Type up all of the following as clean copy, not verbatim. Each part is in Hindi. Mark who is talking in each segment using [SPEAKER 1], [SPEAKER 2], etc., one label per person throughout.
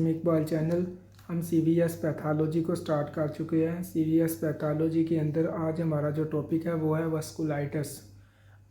[SPEAKER 1] इकबाल चैनल। हम CVS पैथोलॉजी को स्टार्ट कर चुके हैं। CVS पैथोलॉजी के अंदर आज हमारा जो टॉपिक है वो है वस्कुलाइटिस।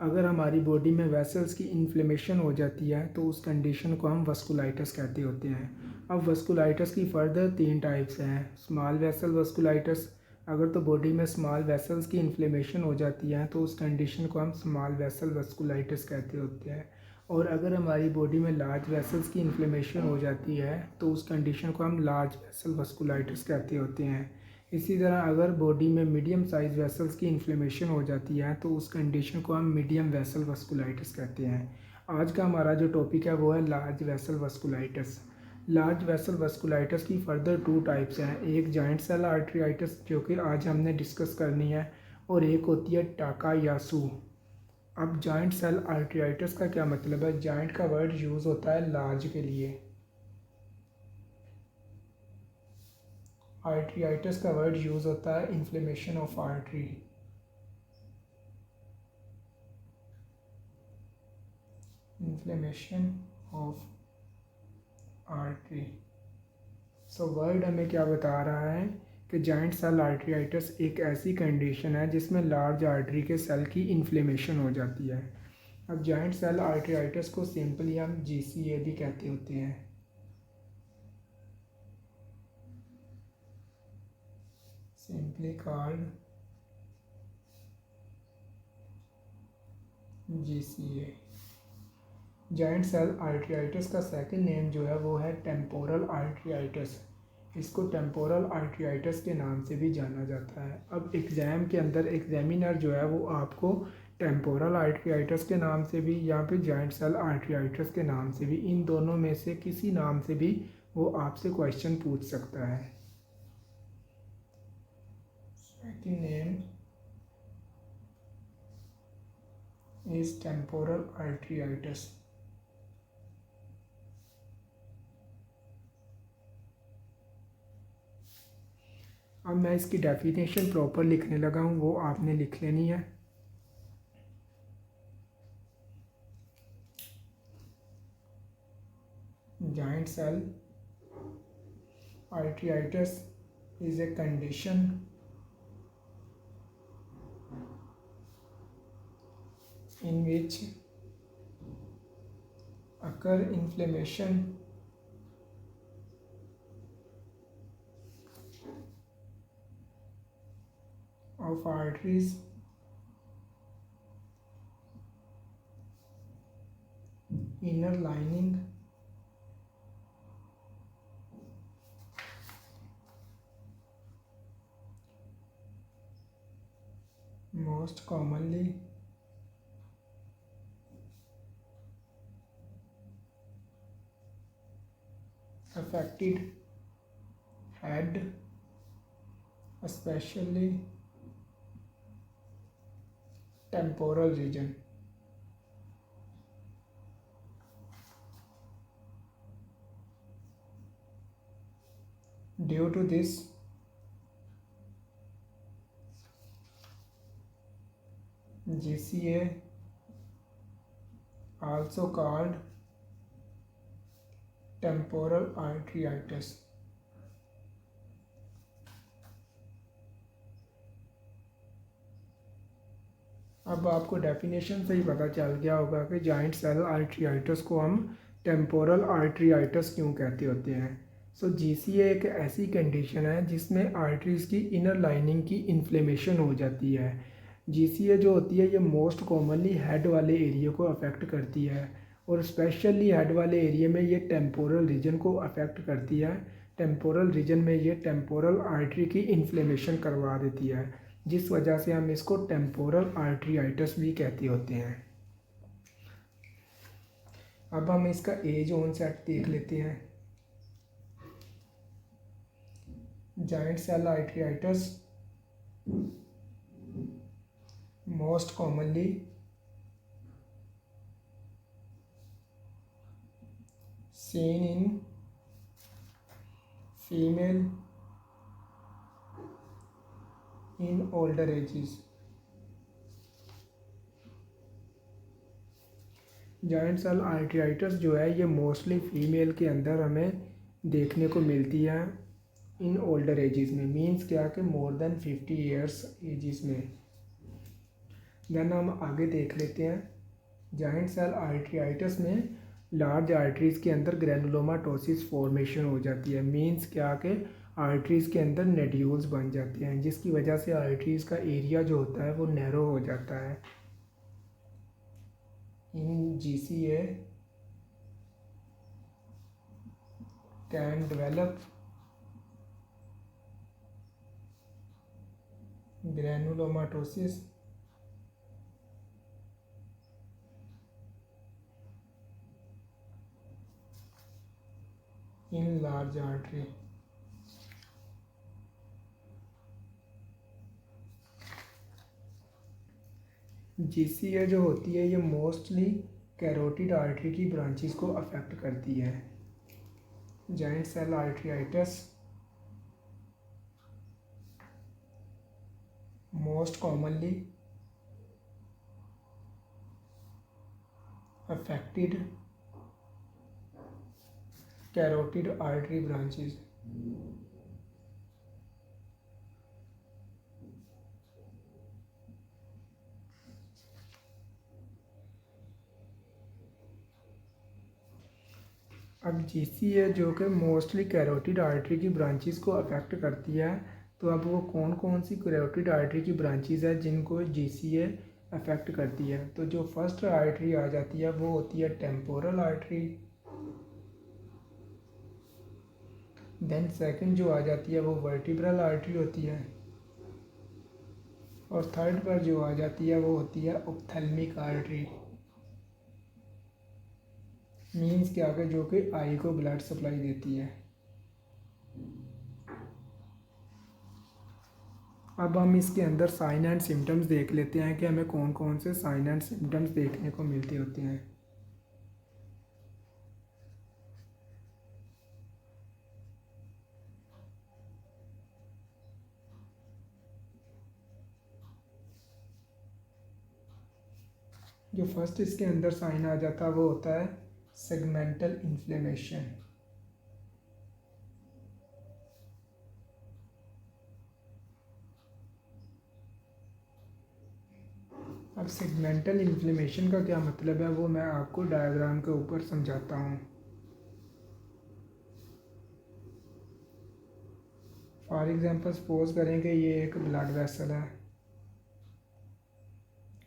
[SPEAKER 1] अगर हमारी बॉडी में वेसल्स की इन्फ्लेमेशन हो जाती है तो उस कंडीशन को हम वस्कुलाइटिस कहते होते हैं। अब वस्कुलाइटिस की फर्दर 3 टाइप्स हैं। स्मॉल वेसल वस्कुलाइटिस, अगर तो बॉडी में स्मॉल वेसल्स की इन्फ्लेमेशन हो जाती है तो उस कंडीशन को हम स्मॉल वेसल वस्कुलाइटिस कहते होते हैं। और अगर हमारी बॉडी में लार्ज वेसल्स की इन्फ्लेमेशन हो जाती है तो उस कंडीशन को हम लार्ज वेसल वस्कुलाइटिस कहते होते हैं। इसी तरह अगर बॉडी में मीडियम साइज़ वेसल्स की इन्फ्लेमेशन हो जाती है तो उस कंडीशन को हम मीडियम वेसल वस्कुलाइटिस कहते हैं। आज का हमारा जो टॉपिक है वो है लार्ज वेसल वस्कुलाइटिस। लार्ज वेसल वस्कुलाइटिस की फर्दर 2 टाइप्स हैं। एक जॉइंट सेल आर्टरीआइटिस जो कि आज हमने डिस्कस करनी है, और एक होती है टाकायासु। अब जॉइंट सेल आर्टरीआइटिस का क्या मतलब है? जॉइंट का वर्ड यूज़ होता है लार्ज के लिए, आर्टरीआइटिस का वर्ड यूज़ होता है inflammation of artery. Inflammation of artery. So word हमें क्या बता रहा है कि जॉइंट सेल आर्टरीआइटिस एक ऐसी कंडीशन है जिसमें लार्ज आर्टरी के सेल की इन्फ्लेमेशन हो जाती है। अब जॉइंट सेल आर्टरीआइटिस को सिंपली हम GCA भी कहते होते हैं। Simply called GCA। Giant cell arteritis का सेकंड नेम जो है वो है टेम्पोरल आर्टरीआइटिस। इसको टेम्पोरल आर्टरीआइटिस के नाम से भी जाना जाता है। अब एग्ज़ाम के अंदर एग्जामिनर जो है वो आपको टेम्पोरल आर्टरीआइटिस के नाम से भी या फिर जॉइंट सेल आर्टरीआइटिस के नाम से भी, इन दोनों में से किसी नाम से भी वो आपसे क्वेश्चन पूछ सकता है। Second name is temporal arteritis. अब मैं इसकी डेफिनेशन प्रॉपर लिखने लगा हूँ, वो आपने लिख लेनी है। Giant cell arteritis is a condition in which occur inflammation of arteries inner lining most commonly affected head, especially temporal region. Due to this, GCA, also called temporal arteriitis, अब आपको डेफिनेशन से ही पता चल गया होगा कि जॉइंट सेल आर्टरीआइटिस को हम टेम्पोरल आर्टरीआइटिस क्यों कहते होते हैं। सो GCA एक ऐसी कंडीशन है जिसमें आर्टरीज़ की इनर लाइनिंग की इन्फ्लेमेशन हो जाती है। GCA जो होती है ये मोस्ट कॉमनली हेड वाले एरिया को अफेक्ट करती है, और स्पेशली हेड वाले एरिया में ये टेम्पोरल रीजन को अफेक्ट करती है। टेम्पोरल रीजन में ये टेम्पोरल आर्टरी की इन्फ्लेमेशन करवा देती है, जिस वजह से हम इसको टेम्पोरल आर्टरीआइटिस भी कहते होते हैं। अब हम इसका एज ऑनसेट देख लेते हैं। Giant cell arteritis most commonly seen in female in older ages। Giant cell arteritis जो है ये मोस्टली फीमेल के अंदर हमें देखने को मिलती है इन ओल्डर एजेस में, मीन्स क्या कि मोर देन 50 ईयर्स एजेस में। देन हम आगे देख लेते हैं, जॉइंट सेल आर्टरीआइटिस में लार्ज आर्टरीज़ के अंदर ग्रैनुलोमाटोसिस फॉर्मेशन हो जाती है, मीन्स क्या कि आर्टरीज़ के अंदर नेड्यूल्स बन जाते हैं, जिसकी वजह से आर्टरीज़ का एरिया जो होता है वो नैरो हो जाता है। In GCA can develop granulomatosis in large artery. GCA जो होती है ये मोस्टली कैरोटिड आर्टरी की ब्रांचेस को अफेक्ट करती है। Giant cell arteritis most commonly affected carotid artery branches. अब GCA जो कि मोस्टली कैरोटिड आर्टरी की ब्रांचेस को अफेक्ट करती है, तो अब वो कौन कौन सी कैरोटिड आर्टरी की ब्रांचेस है जिनको GCA अफेक्ट करती है। तो जो फर्स्ट आर्टरी आ जाती है वो होती है टेम्पोरल आर्टरी। देन सेकंड जो आ जाती है वो वर्टिब्रल आर्टरी होती है, और थर्ड पर जो आ जाती है वो होती है ऑप्थेल्मिक आर्टरी, मीन्स क्या कि जो कि आई को ब्लड सप्लाई देती है। अब हम इसके अंदर साइन एंड सिम्टम्स देख लेते हैं कि हमें कौन कौन से साइन एंड सिम्टम्स देखने को मिलते होते हैं। जो फर्स्ट इसके अंदर साइन आ जाता है वो होता है सेगमेंटल इन्फ्लेमेशन। अब सेगमेंटल इन्फ्लेमेशन का क्या मतलब है वो मैं आपको डायग्राम के ऊपर समझाता हूँ। फॉर एग्जांपल सपोज करें कि ये एक ब्लड वेसल है,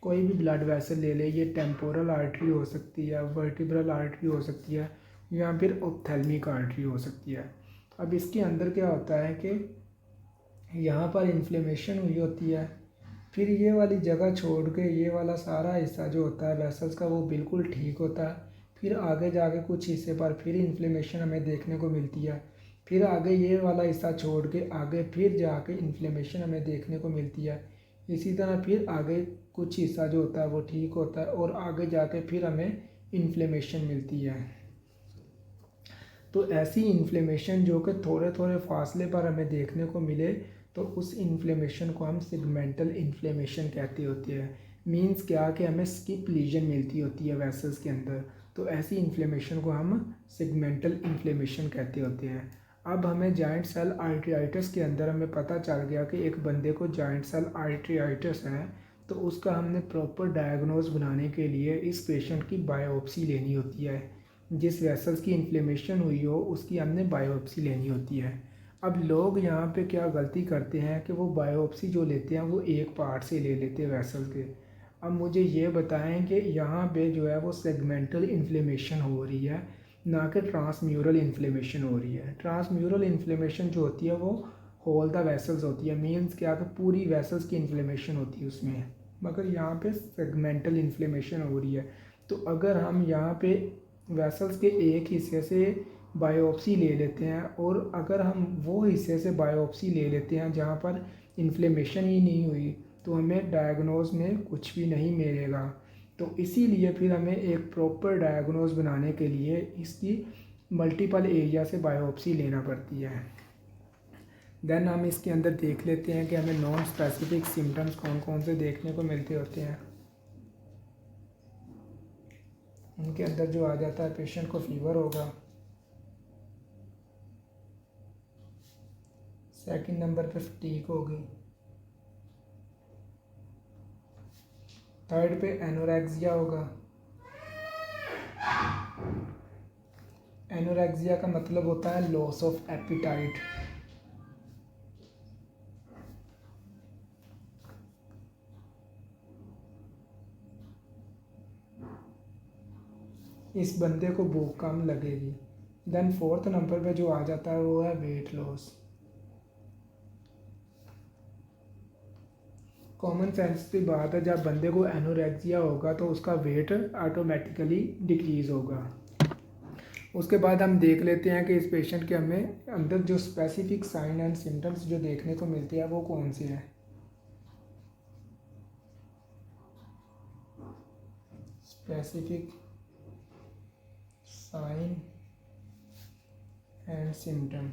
[SPEAKER 1] कोई भी ब्लड वेसल ले ले, ये टेम्पोरल आर्टरी हो सकती है, वर्टिब्रल आर्टरी हो सकती है, या फिर ऑप्थेल्मिक आर्टरी हो सकती है। अब इसके अंदर क्या होता है कि यहाँ पर इन्फ्लेमेशन हुई होती है, फिर ये वाली जगह छोड़ के ये वाला सारा हिस्सा जो होता है वेसल्स का वो बिल्कुल ठीक होता है, फिर आगे जाके कुछ हिस्से पर फिर इन्फ्लेमेशन हमें देखने को मिलती है, फिर आगे ये वाला हिस्सा छोड़ के आगे फिर जाके इन्फ्लेमेशन हमें देखने को मिलती है। इसी तरह फिर आगे कुछ हिस्सा जो होता है वो ठीक होता है और आगे जाके फिर हमें इन्फ्लेमेशन मिलती है। तो ऐसी इन्फ्लेमेशन जो कि थोड़े थोड़े फासले पर हमें देखने को मिले, तो उस इन्फ्लेमेशन को हम सेगमेंटल इन्फ्लेमेशन कहते होते हैं। मींस क्या कि हमें स्किप लीजन मिलती होती है वेसल्स के अंदर, तो ऐसी इन्फ्लेमेशन को हम सेगमेंटल इन्फ्लेमेशन कहते होते हैं। अब हमें जॉइंट सेल आर्टरीआइटिस के अंदर हमें पता चल गया कि एक बंदे को जॉइंट सेल आर्टरीआइटिस है, तो उसका हमने प्रॉपर डायग्नोज बनाने के लिए इस पेशेंट की बायोप्सी लेनी होती है। जिस वेसल्स की इन्फ्लेमेशन हुई हो उसकी हमने बायोप्सी लेनी होती है। अब लोग यहाँ पे क्या गलती करते हैं कि वो बायोप्सी जो लेते हैं वो एक पार्ट से ले लेते हैं वेसल के। अब मुझे ये बताएं कि यहाँ पे जो है वो सेगमेंटल इन्फ्लेमेशन हो रही है, ना कि ट्रांसम्यूरल इन्फ्लेमेशन हो रही है। ट्रांसम्यूरल इन्फ्लेमेशन जो होती है वो होल द वेसल्स होती है, मीन्स क्या कि पूरी वेसल्स की इन्फ्लेमेशन होती है उसमें, मगर यहाँ पे सेगमेंटल इन्फ्लेमेशन हो रही है। तो अगर हम यहाँ पे वेसल्स के एक हिस्से से बायोप्सी ले लेते हैं, और अगर हम वो हिस्से से बायोप्सी ले लेते हैं जहाँ पर इन्फ्लेमेशन ही नहीं हुई, तो हमें डायग्नोज में कुछ भी नहीं मिलेगा। तो इसीलिए फिर हमें एक प्रॉपर डायग्नोज बनाने के लिए इसकी मल्टीपल एरिया से बायोप्सी लेना पड़ती है। देन हम इसके अंदर देख लेते हैं कि हमें नॉन स्पेसिफिक सिम्टम्स कौन कौन से देखने को मिलते होते हैं। उनके अंदर जो आ जाता है, पेशेंट को फीवर होगा, सेकंड नंबर पे फटीग होगी। थर्ड पे एनोरेक्सिया होगा। एनोरेक्सिया का मतलब होता है लॉस ऑफ एपिटाइट। इस बंदे को भूख कम लगेगी। देन फोर्थ नंबर पे जो आ जाता है वो है वेट लॉस। कॉमन सेंस की बात है, जब बंदे को एनोरेक्सिया होगा तो उसका वेट ऑटोमेटिकली डिक्रीज़ होगा। उसके बाद हम देख लेते हैं कि इस पेशेंट के हमें अंदर जो स्पेसिफिक साइन एंड सिम्टम्स जो देखने को मिलती है वो कौन से हैं। Specific sign and symptom.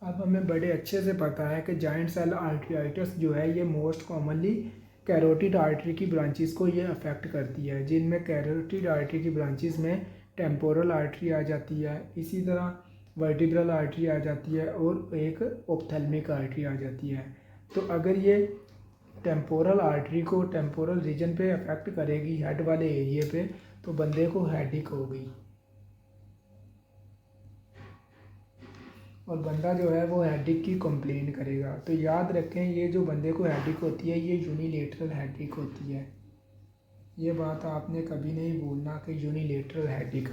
[SPEAKER 1] अब हमें बड़े अच्छे से पता है कि जाइंट सेल आर्टरीटाइटिस जो है ये मोस्ट कॉमनली कैरोटिड आर्टरी की ब्रांचेस को ये अफेक्ट करती है, जिनमें कैरोटिड आर्टरी की ब्रांचेस में टेम्पोरल आर्टरी आ जाती है, इसी तरह वर्टिब्रल आर्टरी आ जाती है और एक ऑप्थेल्मिक आर्टरी आ जाती है। तो अगर ये टेम्पोरल आर्टरी को टेम्पोरल रीजन पे अफेक्ट करेगी हेड वाले एरिए पे तो बंदे को हेडेक होगी और बंदा जो है वो हेडेक की कंप्लेन करेगा। तो याद रखें ये जो बंदे को हेडेक होती है ये यूनिलेटरल हेडेक होती है। ये बात आपने कभी नहीं भूलना कि यूनिलेटरल हेडेक।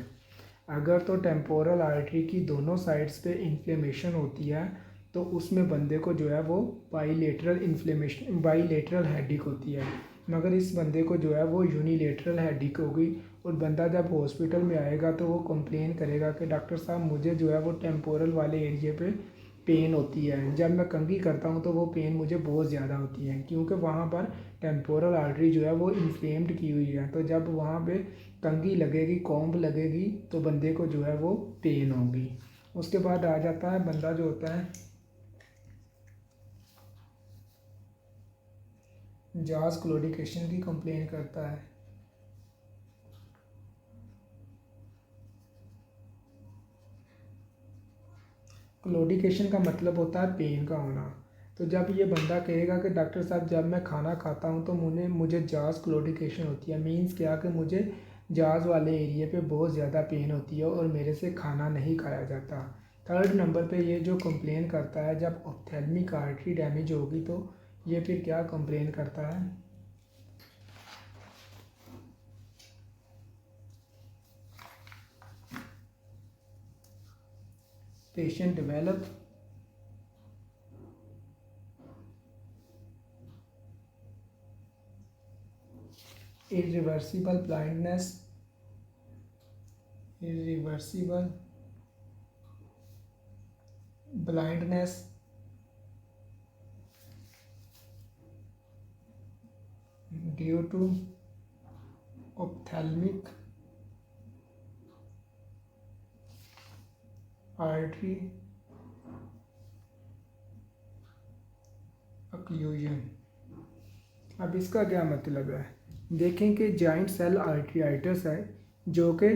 [SPEAKER 1] अगर तो टेम्पोरल आर्टरी की दोनों साइड्स पे इन्फ्लेमेशन होती है तो उसमें बंदे को जो है वो बाईलेटरल हेडेक होती है। मगर इस बंदे को जो है वो यूनिलेटरल हेडेक होगी और बंदा जब हॉस्पिटल में आएगा तो वो कंप्लेन करेगा कि डॉक्टर साहब मुझे जो है वो टेम्पोरल वाले एरिए पे पेन होती है, जब मैं कंघी करता हूँ तो वो पेन मुझे बहुत ज़्यादा होती है क्योंकि वहाँ पर टेम्पोरल आर्टरी जो है वो इन्फ्लेम्ड की हुई है। तो जब वहाँ पे कंघी लगेगी, कॉम्ब लगेगी तो बंदे को जो है वो पेन होगी। उसके बाद आ जाता है बंदा जो होता है जाज क्लोडिकेशन की कंप्लेन करता है। क्लोडिकेशन का मतलब होता है पेन का होना। तो जब ये बंदा कहेगा कि डॉक्टर साहब जब मैं खाना खाता हूँ तो मुझे जाज क्लोडिकेशन होती है, मीन्स क्या कि मुझे जाज वाले एरिए पे बहुत ज़्यादा पेन होती है और मेरे से खाना नहीं खाया जाता। थर्ड नंबर पे ये जो कंप्लेन करता है जब ऑप्थेल्मिक आर्टरी डैमेज होगी तो ये फिर क्या कंप्लेन करता है, patient develop irreversible blindness, irreversible blindness due to ophthalmic artery occlusion। अब इसका क्या मतलब है, देखें कि जाइंट सेल आर्टरीटाइटिस है जो कि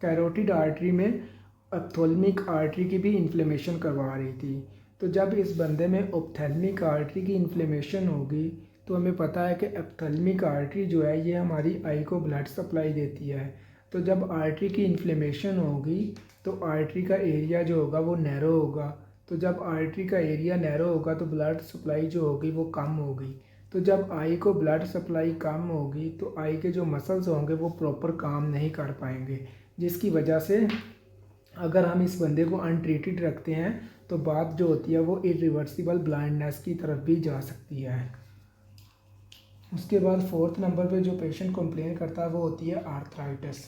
[SPEAKER 1] कैरोटिड आर्टरी में ऑप्थेल्मिक आर्टरी की भी इन्फ्लेमेशन करवा रही थी। तो जब इस बंदे में ऑप्थेल्मिक आर्टरी की इन्फ्लेमेशन होगी तो हमें पता है कि ऑप्थेल्मिक आर्टरी जो है ये हमारी आई को ब्लड सप्लाई देती है। तो जब आर्टरी की इन्फ्लेमेशन होगी तो आर्टरी का एरिया जो होगा वो नैरो होगा। तो जब आर्टरी का एरिया नैरो होगा तो ब्लड सप्लाई जो होगी वो कम होगी। तो जब आई को ब्लड सप्लाई कम होगी तो आई के जो मसल्स होंगे वो प्रॉपर काम नहीं कर पाएंगे, जिसकी वजह से अगर हम इस बंदे को अनट्रीटेड रखते हैं तो बात जो होती है वो इरिवर्सिबल ब्लाइंडनेस की तरफ भी जा सकती है। उसके बाद फोर्थ नंबर पे जो पेशेंट कंप्लेन करता है वो होती है आर्थराइटिस।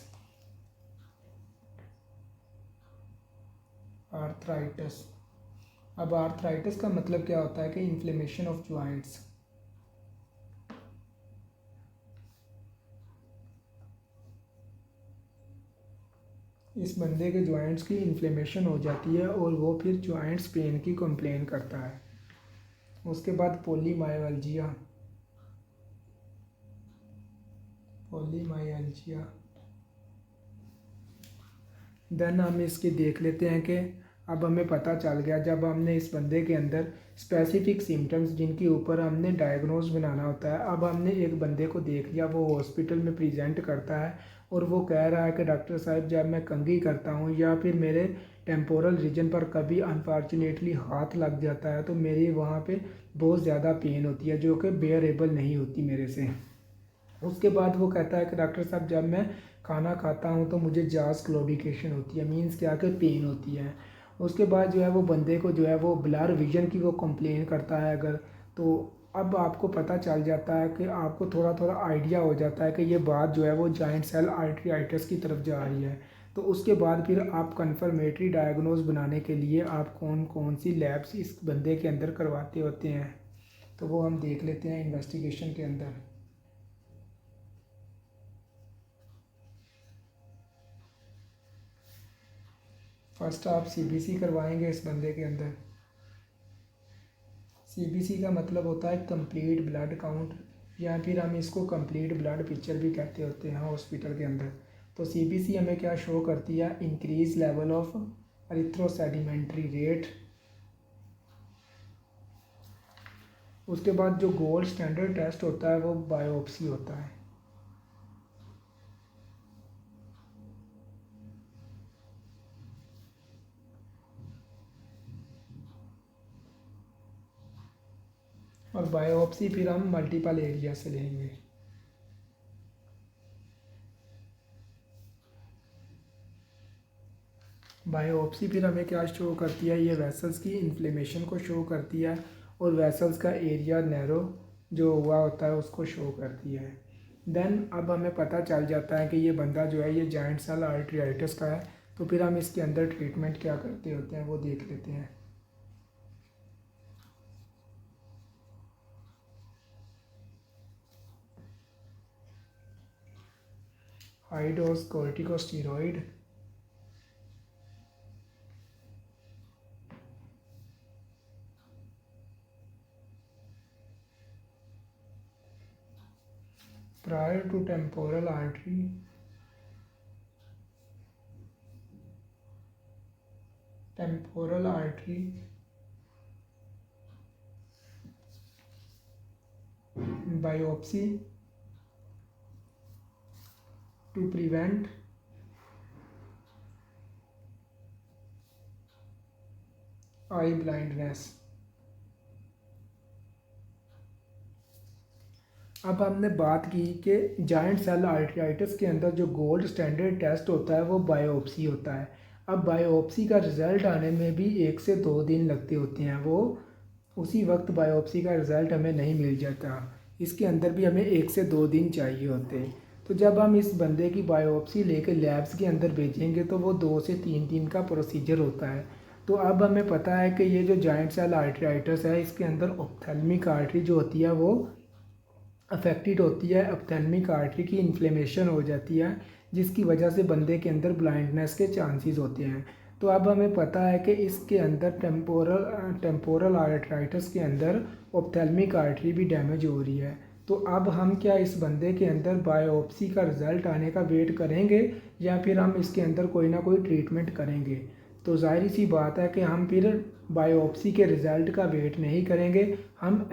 [SPEAKER 1] आर्थराइटिस, अब आर्थराइटिस का मतलब क्या होता है कि इन्फ्लेमेशन ऑफ जॉइंट्स। इस बंदे के जॉइंट्स की इन्फ्लेमेशन हो जाती है और वो फिर जॉइंट्स पेन की कंप्लेन करता है। उसके बाद पोलीमाइअल्जिया, पोलीमाइअल्जिया देन हम इसकी देख लेते हैं कि अब हमें पता चल गया, जब हमने इस बंदे के अंदर स्पेसिफिक सिम्टम्स जिनके ऊपर हमने डायग्नोज बनाना होता है, अब हमने एक बंदे को देख लिया, वो हॉस्पिटल में प्रेजेंट करता है और वो कह रहा है कि डॉक्टर साहब जब मैं कंघी करता हूँ या फिर मेरे टेम्पोरल रीजन पर कभी अनफॉर्चुनेटली हाथ लग जाता है तो मेरी वहाँ पे बहुत ज़्यादा पेन होती है जो कि बेयरेबल नहीं होती मेरे से। उसके बाद वो कहता है कि डॉक्टर साहब जब मैं खाना खाता हूँ तो मुझे जास क्लोडिकेशन होती है, मीन्स क्या कि पेन होती है। उसके बाद जो है वो बंदे को जो है वो ब्लर विजन की वो कंप्लेन करता है अगर, तो अब आपको पता चल जाता है कि आपको थोड़ा थोड़ा आइडिया हो जाता है कि ये बात जो है वो जॉइंट सेल आर्टरीआइटिस की तरफ जा रही है। तो उसके बाद फिर आप कन्फर्मेटरी डायग्नोज बनाने के लिए आप कौन कौन सी लैब्स इस बंदे के अंदर करवाते होते हैं, तो वो हम देख लेते हैं इन्वेस्टिगेशन के अंदर। फर्स्ट आप सीबीसी करवाएंगे इस बंदे के अंदर। सीबीसी का मतलब होता है कंप्लीट ब्लड काउंट, या फिर हम इसको कंप्लीट ब्लड पिक्चर भी कहते होते हैं हॉस्पिटल के अंदर। तो सीबीसी हमें क्या शो करती है, इंक्रीज लेवल ऑफ एरिथ्रोसेडिमेंट्री रेट। उसके बाद जो गोल्ड स्टैंडर्ड टेस्ट होता है वो बायोप्सी होता है। और बायोप्सी फिर हम मल्टीपल एरिया से लेंगे। बायोप्सी फिर हमें क्या शो करती है, ये वेसल्स की इन्फ्लेमेशन को शो करती है और वेसल्स का एरिया नैरो जो हुआ होता है उसको शो करती है। देन अब हमें पता चल जाता है कि ये बंदा जो है ये जॉइंट सेल आर्टरीआइटिस का है, तो फिर हम इसके अंदर ट्रीटमेंट क्या करते होते हैं वो देख लेते हैं। High dose corticosteroid, prior to temporal artery biopsy to prevent eye blindness। अब हमने बात की कि जॉइंट सेल आर्टरीआइटिस के अंदर जो गोल्ड स्टैंडर्ड टेस्ट होता है वो बायोप्सी होता है। अब बायोप्सी का रिज़ल्ट आने में भी 1 से 2 दिन लगते होते हैं, वो उसी वक्त बायोप्सी का रिज़ल्ट हमें नहीं मिल जाता, इसके अंदर भी हमें 1 से 2 दिन चाहिए होते हैं। तो जब हम इस बंदे की बायोप्सी लेकर लैब्स के अंदर भेजेंगे तो वो 2 से 3 दिन का प्रोसीजर होता है। तो अब हमें पता है कि ये जो जॉइंट सेल आर्टरीआइटिस है इसके अंदर ऑप्थेल्मिक आर्टरी जो होती है वो अफेक्टेड होती है, ऑप्थेल्मिक आर्टरी की इन्फ्लेमेशन हो जाती है जिसकी वजह से बंदे के अंदर ब्लाइंडनेस के चांसेस होते हैं। तो अब हमें पता है कि इसके अंदर टेम्पोरल आर्टराइटिस के अंदर ऑप्थेल्मिक आर्टरी भी डैमेज हो रही है। तो अब हम क्या इस बंदे के अंदर बायोप्सी का रिज़ल्ट आने का वेट करेंगे या फिर हम इसके अंदर कोई ना कोई ट्रीटमेंट करेंगे। तो ज़ाहिर सी बात है कि हम फिर बायोप्सी के रिज़ल्ट का वेट नहीं करेंगे, हम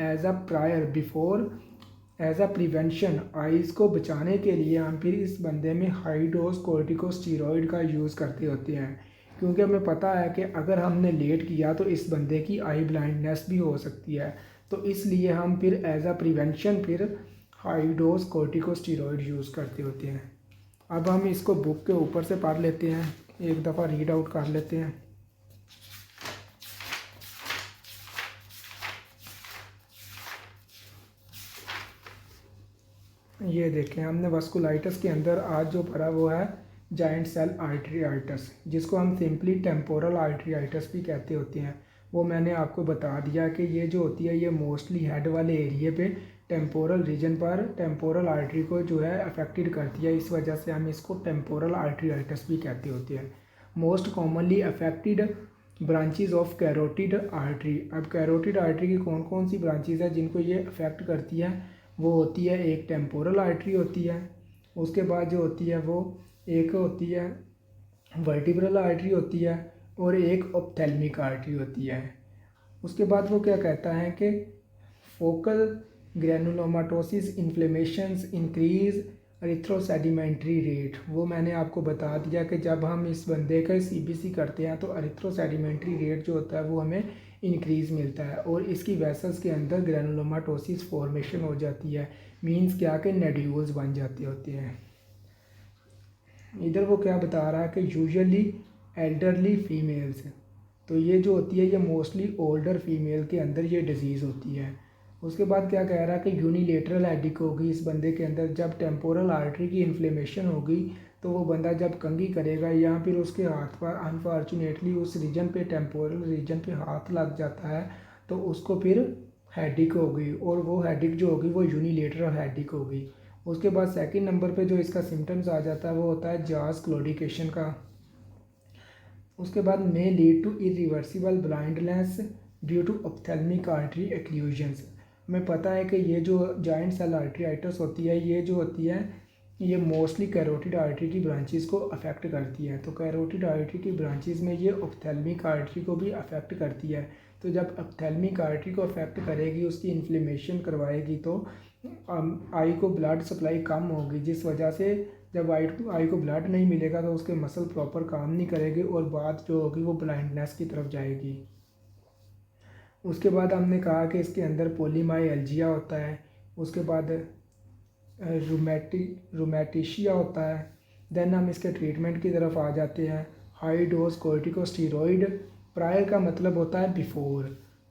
[SPEAKER 1] एज अ प्रिवेंशन आइज़ को बचाने के लिए हम फिर इस बंदे में हाई डोज कोर्टिकोस्टेरॉइड का यूज़ करते होते हैं, क्योंकि हमें पता है कि अगर हमने लेट किया तो इस बंदे की आई ब्लाइंडनेस भी हो सकती है। तो इसलिए हम फिर एज अ प्रिवेंशन फिर हाई डोज कोर्टिकोस्टेरॉइड यूज़ करते होते हैं। अब हम इसको बुक के ऊपर से पढ़ लेते हैं, एक दफ़ा रीड आउट कर लेते हैं। ये देखें, हमने वस्कुलाइटिस के अंदर आज जो पढ़ा वो है जॉइंट सेल आर्टरीआइटिस, जिसको हम सिंपली टेम्पोरल आर्टरीआइटिस भी कहते होते हैं। वो मैंने आपको बता दिया कि ये जो होती है ये मोस्टली हेड वाले एरिए पे टेम्पोरल रीजन पर टेम्पोरल आर्टरी को जो है अफेक्टेड करती है, इस वजह से हम इसको टेम्पोरल आर्टरीआइटिस भी कहते होते हैं। Most commonly affected branches of carotid artery. अब कैरोटिड आर्टरी की कौन कौन सी ब्रांचेज है जिनको ये अफेक्ट करती है, वो होती है एक टेम्पोरल आर्टरी होती है, उसके बाद जो होती है वो एक होती है वर्टिब्रल आर्टरी होती है और एक ऑप्थेल्मिक आर्टरी होती है। उसके बाद वो क्या कहता है कि फोकल ग्रैनुलोमाटोसिस इन्फ्लेमेशंस इंक्रीज एरिथ्रोसेडिमेंट्री रेट। वो मैंने आपको बता दिया कि जब हम इस बंदे का सीबीसी करते हैं तो एरिथ्रोसेडिमेंट्री रेट जो होता है वो हमें इंक्रीज़ मिलता है और इसकी वेसल्स के अंदर ग्रैनुलोमाटोसिस फॉर्मेशन हो जाती है। मींस क्या कि नोड्यूल्स बन जाते होते हैं। इधर वो क्या बता रहा है कि यूजुअली एल्डरली फीमेल्स, तो ये जो होती है ये मोस्टली ओल्डर फीमेल के अंदर ये डिजीज़ होती है। उसके बाद क्या कह रहा है कि यूनिलेटरल हेडेक होगी इस बंदे के अंदर जब टेम्पोरल आर्टरी की इन्फ्लेमेशन होगी, तो वो बंदा जब कंघी करेगा या फिर उसके हाथ पर अनफॉर्चुनेटली उस रीजन पे टेम्पोरल रीजन पे हाथ लग जाता है तो उसको फिर हेडेक होगी और वो हेडेक जो होगी वो यूनिलेटरल हेडेक होगी। उसके बाद सेकंड नंबर पे जो इसका सिम्टम्स आ जाता है वो होता है जास क्लोडिकेशन का। उसके बाद may lead to irreversible blindness due to ophthalmic artery occlusions. हमें पता है कि ये जो जॉइंट सेल आर्टरीआइटिस होती है ये जो होती है ये मोस्टली कैरोटिड आर्टरी की ब्रांचेस को अफेक्ट करती है। तो कैरोटिड आर्टरी की ब्रांचेस में ये ऑप्थेल्मिक आर्टरी को भी अफेक्ट करती है। तो जब ऑप्थेल्मिक आर्टरी को अफेक्ट करेगी उसकी इन्फ्लेमेशन करवाएगी तो आई को ब्लड सप्लाई कम होगी, जिस वजह से जब आई को ब्लड नहीं मिलेगा तो उसके मसल प्रॉपर काम नहीं करेगी और बात जो होगी वो ब्लाइंडनेस की तरफ जाएगी। उसके बाद हमने कहा कि इसके अंदर पोलीमाइएल्जिया होता है। उसके बाद रूमेटिशिया होता है। देन हम इसके ट्रीटमेंट की तरफ आ जाते हैं। हाई डोज कोर्टिकोस्टीरॉइड, प्रायर का मतलब होता है before,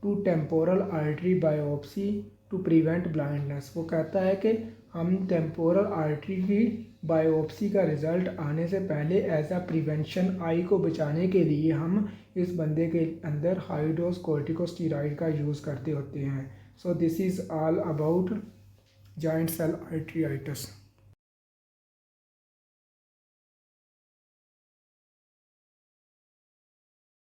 [SPEAKER 1] to temporal artery biopsy to prevent blindness. वो कहता है कि हम टेम्पोरल आर्टरी की बायोप्सी का रिज़ल्ट आने से पहले एज अ प्रिवेंशन आई को बचाने के लिए हम इस बंदे के अंदर हाई डोज कोर्टिकोस्टीरॉइड का यूज़ करते होते हैं। So this is all about joint cell आर्टरीआइटिस।